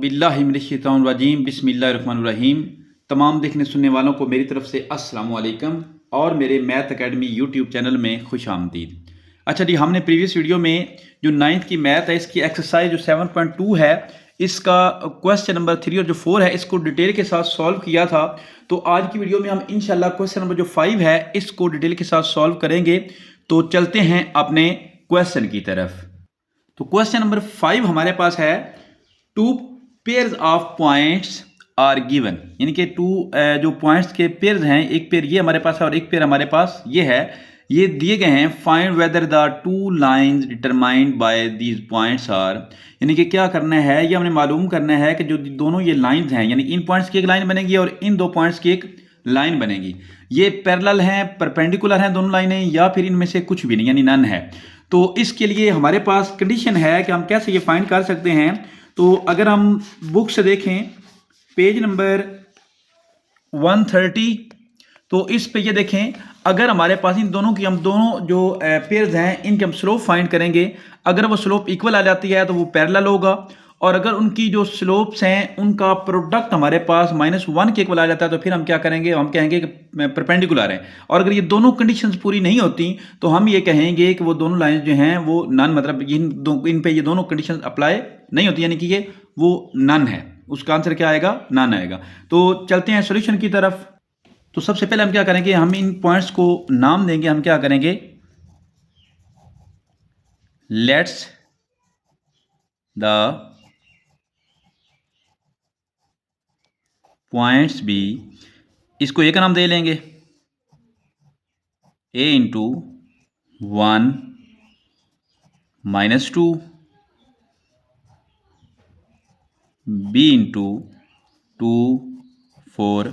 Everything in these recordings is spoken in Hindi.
बिल्लाहिमिनश्शैतानिर्रजीम बिस्मिल्लाहिर्रहमानिर्रहीम। तमाम देखने सुनने वालों को मेरी तरफ से अस्सलाम वालेकुम और मेरे मैथ एकेडमी यूट्यूब चैनल में खुश आमदीद। अच्छा जी, हमने प्रीवियस वीडियो में जो 9th की मैथ है इसकी एक्सरसाइज जो 7.2 है इसका क्वेश्चन नंबर 3 और जो 4 है इसको डिटेल के साथ सॉल्व किया था। तो आज की वीडियो में हम इंशाल्लाह क्वेश्चन नंबर जो 5 है इसको डिटेल के साथ सॉल्व करेंगे। तो चलते हैं अपने क्वेश्चन की तरफ। तो क्वेश्चन नंबर 5 हमारे पास है two pairs of points are given, यानी कि टू जो पॉइंट्स के पेयर्स हैं, एक पेयर ये हमारे पास है और एक पेयर हमारे पास ये है, ये दिए गए हैं। Find whether the two lines determined by these points are, यानी कि क्या करना है, ये हमने मालूम करना है कि जो दोनों ये लाइंस हैं, यानी इन पॉइंट्स की एक लाइन बनेगी और इन दो पॉइंट्स की एक लाइन बनेगी। ये पैरेलल हैं, परपेंडिकुलर हैं दोनों लाइनें, या फिर इनमें से कुछ भी नहीं यानी नन है। तो इसके लिए हमारे पास कंडीशन है कि हम कैसे ये फाइंड कर सकते हैं। तो अगर हम बुक से देखें पेज नंबर 130, तो इस पे ये देखें, अगर हमारे पास इन दोनों की हम दोनों जो पेयर्स हैं इनके हम स्लोप फाइंड करेंगे। अगर वो स्लोप इक्वल आ जाती है तो वो पैरेलल होगा, और अगर उनकी जो स्लोप्स हैं उनका प्रोडक्ट हमारे पास -1 के इक्वल आ जाता है तो फिर हम क्या करेंगे, हम कहेंगे कि परपेंडिकुलर है। और अगर ये दोनों कंडीशंस पूरी नहीं होती तो हम ये कहेंगे कि वो दोनों लाइन जो हैं वो नन, मतलब इन पे ये दोनों कंडीशंस अप्लाई नहीं होती, यानी कि ये वो नन है। उसका आंसर क्या आएगा, नन आएगा। तो चलते हैं सॉल्यूशन की तरफ। तो सबसे पहले हम क्या करेंगे, हम इन पॉइंट्स को नाम देंगे। हम क्या करेंगे, लेट्स द पॉइंट्स बी, इसको ए का नाम दे लेंगे, a into 1 -2, b into 2 4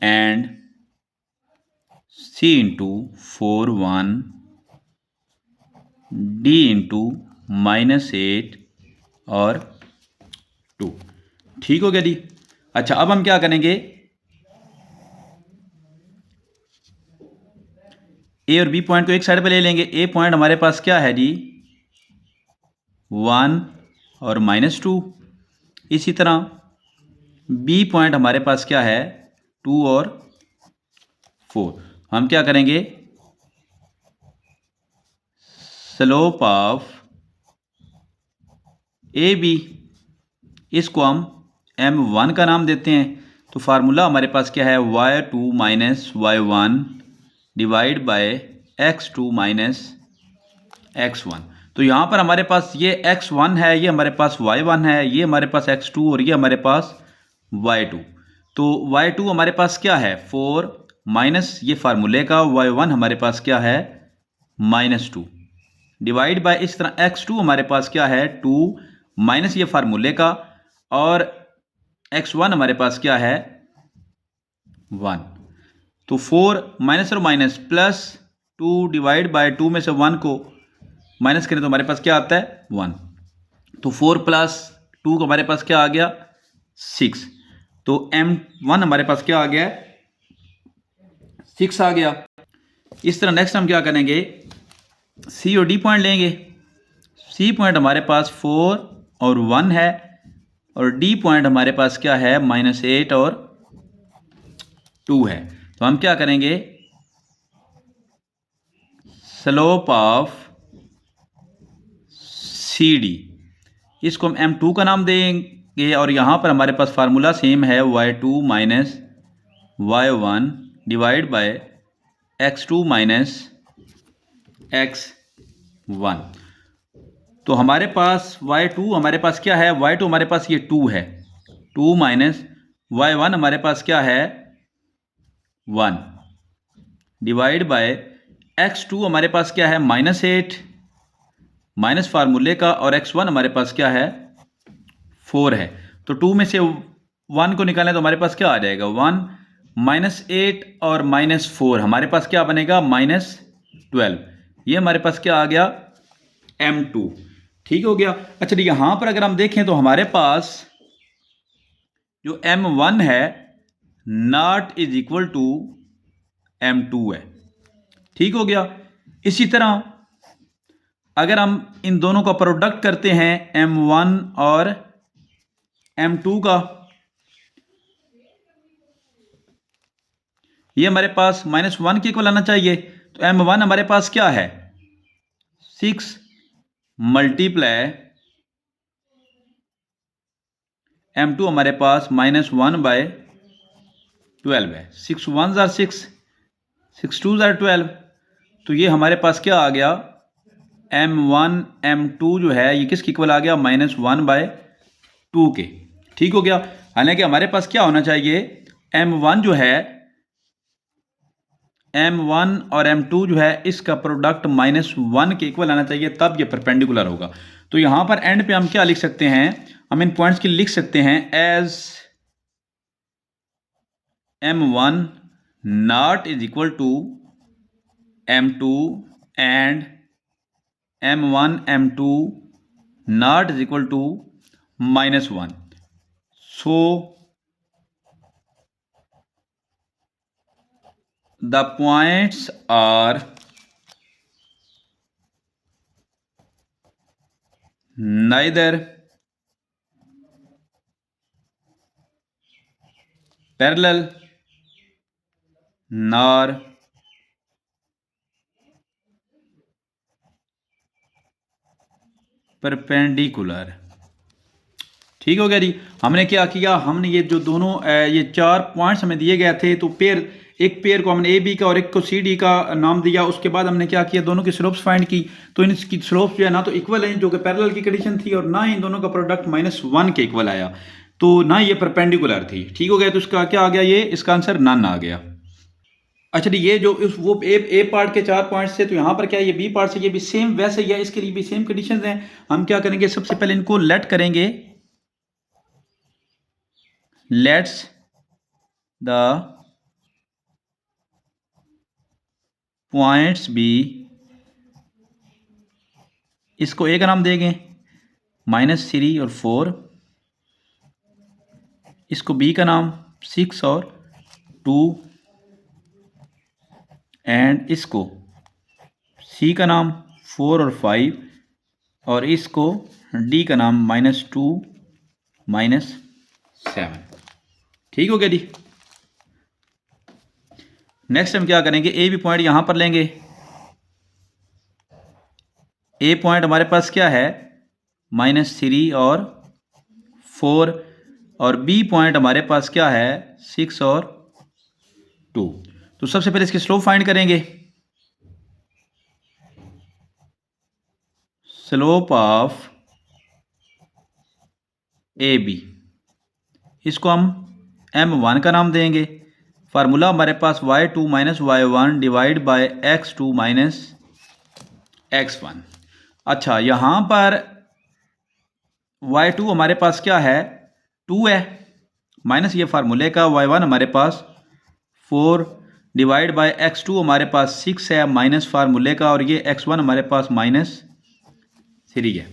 and c into 4 1, d into -8 और 2। ठीक हो गया जी। अच्छा, अब हम क्या करेंगे, ए और बी पॉइंट को एक साइड पे ले लेंगे। ए पॉइंट हमारे पास क्या है जी, 1 और -2। इसी तरह बी पॉइंट हमारे पास क्या है, 2 और 4। हम क्या करेंगे, स्लोप ऑफ ए बी, इसको हम m1 का नाम देते हैं। तो फार्मूला हमारे पास क्या है, y2 - y1 divide by x2 - x1। तो यहाँ पर हमारे पास ये x1 है, ये हमारे पास y1 है, ये हमारे पास x2 और ये हमारे पास y2। तो y2 हमारे पास क्या है, 4 माइनस ये फार्मूले का, y1 हमारे पास क्या है, -2 डिवाइड बाय, इस तरह x2 हमारे पास क्या है, 2 माइनस ये फार्मूले का, और x1 हमारे पास क्या है, 1। तो 4 माइनस और माइनस प्लस 2 डिवाइड बाय 2 में से 1 को माइनस करें तो हमारे पास क्या आता है, 1। तो 4 प्लस 2 को हमारे पास क्या आ गया, 6। तो m1 हमारे पास क्या आ गया, 6 आ गया। इस तरह नेक्स्ट हम क्या करेंगे, सी और डी पॉइंट लेंगे। सी पॉइंट हमारे पास 4 और 1 है, और डी पॉइंट हमारे पास क्या है, -8 और 2 है। तो हम क्या करेंगे, स्लोप ऑफ सी डी, इसको हम m2 का नाम देंगे, और यहाँ पर हमारे पास फार्मूला सेम है, y2 - y1 divide by x2 - x1। तो हमारे पास y2 हमारे पास क्या है, y2 हमारे पास ये 2 है, 2 माइनस y1 हमारे पास क्या है, 1 डिवाइड बाय x2 हमारे पास क्या है, -8 माइनस फार्मूले का, और x1 हमारे पास क्या है, 4 है। तो 2 में से 1 को निकालें तो हमारे पास क्या आ जाएगा, 1 -8 और -4 हमारे पास क्या बनेगा, -12। ये हमारे पास क्या आ गया, m2। ठीक हो गया। अच्छा, यहां पर अगर हम देखें तो हमारे पास जो m1 है not is equal to m2 है। ठीक हो गया। इसी तरह अगर हम इन दोनों का प्रोडक्ट करते हैं m1 और M2 का, ये हमारे पास -1 के इक्वल आना चाहिए। तो M1 हमारे पास क्या है, 6 मल्टीप्लाई M2 हमारे पास -1/12 है। 6 1 ज़ार 6, 6 2 ज़ार 12। तो ये हमारे पास क्या आ गया, M1 M2 जो है ये किसके इक्वल आ गया, -1/2 के। ठीक हो गया। हालांकि हमारे पास क्या होना चाहिए, M1 जो है, M1 और M2 जो है इसका प्रोडक्ट -1 के इक्वल आना चाहिए, तब ये परपेंडिकुलर होगा। तो यहां पर एंड पे हम क्या लिख सकते हैं, हम इन पॉइंट्स के लिख सकते हैं as M1 not is equal to M2 and M1 M2 not is equal to -1। So the points are neither parallel nor perpendicular। ठीक हो गया जी। हमने क्या किया, हमने ये जो दोनों ये 4 पॉइंट्स हमें दिए गए थे, तो एक पेयर को हमने ए बी का और एक को सी डी का नाम दिया। उसके बाद हमने क्या किया, दोनों की स्लोप्स फाइंड की। तो इनकी स्लोप्स जो है ना तो इक्वल है, जो कि पैरेलल की कंडीशन थी, और ना ही इन दोनों का प्रोडक्ट -1 के इक्वल आया, तो ना ये परपेंडिकुलर थी। ठीक हो गया। तो इसका क्या आ गया, ये इसका आंसर नन आ गया। अच्छा जी, ये जो वो ए पार्ट के 4 पॉइंट्स थे, तो यहाँ पर क्या है, ये बी पार्ट से ये भी सेम वैसे ही है, इसके लिए भी सेम कंडीशंस हैं। हम क्या करेंगे, सबसे पहले इनको लेट करेंगे, लेट्स द पॉइंट्स बी, इसको ए का नाम देंगे -3 और 4, इसको बी का नाम 6 और 2, एंड इसको सी का नाम 4 और 5, और इसको डी का नाम -2 -7। ठीक हो गया जी। नेक्स्ट हम क्या करेंगे, ए बी पॉइंट यहां पर लेंगे। ए पॉइंट हमारे पास क्या है, -3 और 4, और बी पॉइंट हमारे पास क्या है, 6 और 2। तो सबसे पहले इसकी स्लोप फाइंड करेंगे। स्लोप ऑफ ए बी, इसको हम M1 का नाम देंगे। फार्मूला हमारे पास y2 - y1 divide by x2 - x1। अच्छा, यहां पर y2 हमारे पास क्या है, 2 है, माइनस ये फार्मूले का y1 हमारे पास 4 डिवाइड बाय x2 हमारे पास 6 है, माइनस फार्मूले का, और ये x1 हमारे पास -3 है।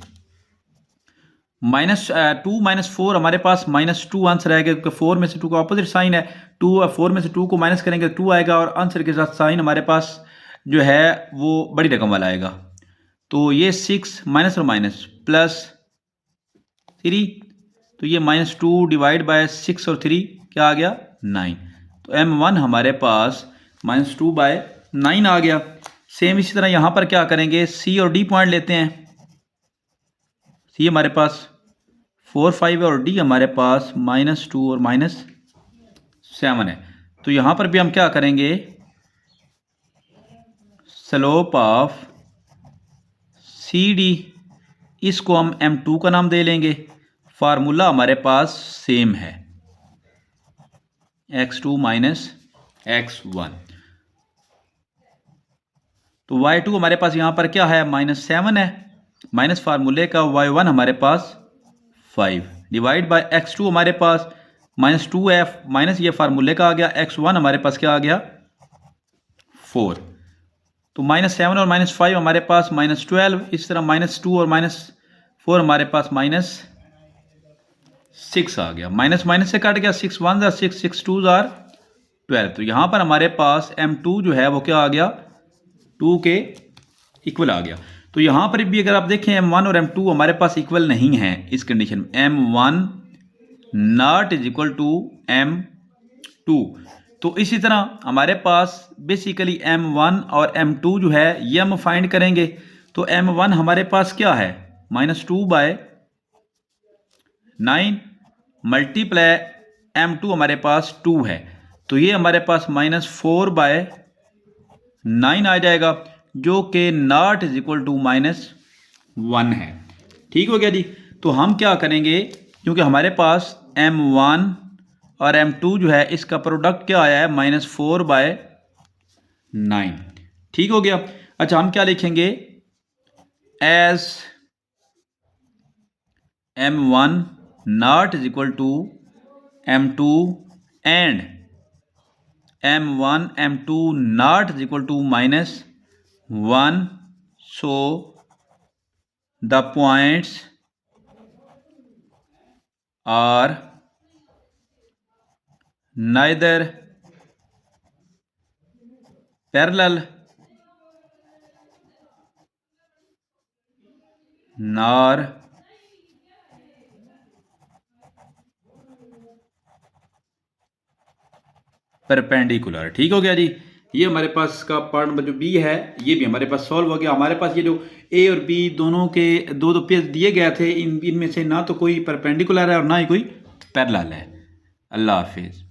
-2 -4 हमारे पास -2 आंसर आएगा, क्योंकि 4 में से 2 का ऑपोजिट साइन है। 4 में से 2 को माइनस करेंगे तो 2 आएगा, और आंसर के साथ साइन हमारे पास जो है वो बड़ी रकम वाला आएगा। तो ये 6 माइनस और माइनस +3, तो ये -2 डिवाइड बाय 6 और 3 क्या आ गया, 9। तो M1 हमारे पास -2/9 आ गया। सेम इसी तरह यहाँ पर क्या करेंगे, सी और डी पॉइंट लेते हैं। सी हमारे पास 4 5 है, और डी हमारे पास -2 और -7 है। तो यहाँ पर भी हम क्या करेंगे, स्लोप ऑफ सी डी, इसको हम M2 का नाम दे लेंगे। फार्मूला हमारे पास सेम है, x2 - x1। तो y2 हमारे पास यहाँ पर क्या है, -7 है, माइनस फार्मूले का y1 हमारे पास 5 डिवाइड बाय x2 हमारे पास -2 है, माइनस ये फार्मूले का आ गया, x1 हमारे पास क्या आ गया, 4। तो -7 और -5 हमारे पास -12, इस तरह -2 और -4 हमारे पास -6 आ गया। माइनस माइनस से कट गया, 6 1 ज़ार 6, 6 2 ज़ार 12। तो यहाँ पर हमारे पास M2 जो है वो क्या आ गया, 2 के इक्वल आ गया। तो यहाँ पर भी अगर आप देखें M1 और M2 हमारे पास इक्वल नहीं है इस कंडीशन में। M1 not is equal to M2। तो इसी तरह हमारे पास बेसिकली M1 और M2 जो है ये हम फाइंड करेंगे। तो M1 हमारे पास क्या है, -2/9 मल्टीप्लाई M2 हमारे पास 2 है, तो ये हमारे पास -4/9 आ जाएगा, जो कि नॉट इज इक्वल टू -1 है। ठीक हो गया जी। तो हम क्या करेंगे, क्योंकि हमारे पास M1 और M2 जो है इसका प्रोडक्ट क्या आया है, -4/9। ठीक हो गया। अच्छा, हम क्या लिखेंगे, as M1 not is equal to M2 and M1 M2 not is equal to -1, so the points are neither parallel nor perpendicular. ठीक हो गया जी। ये हमारे पास का पार्ट नंबर जो बी है ये भी हमारे पास सॉल्व हो गया। हमारे पास ये जो ए और बी दोनों के दो दो पेज दिए गए थे, इनमें से ना तो कोई परपेंडिकुलर है और ना ही कोई पैरेलल है। अल्लाह हाफिज़।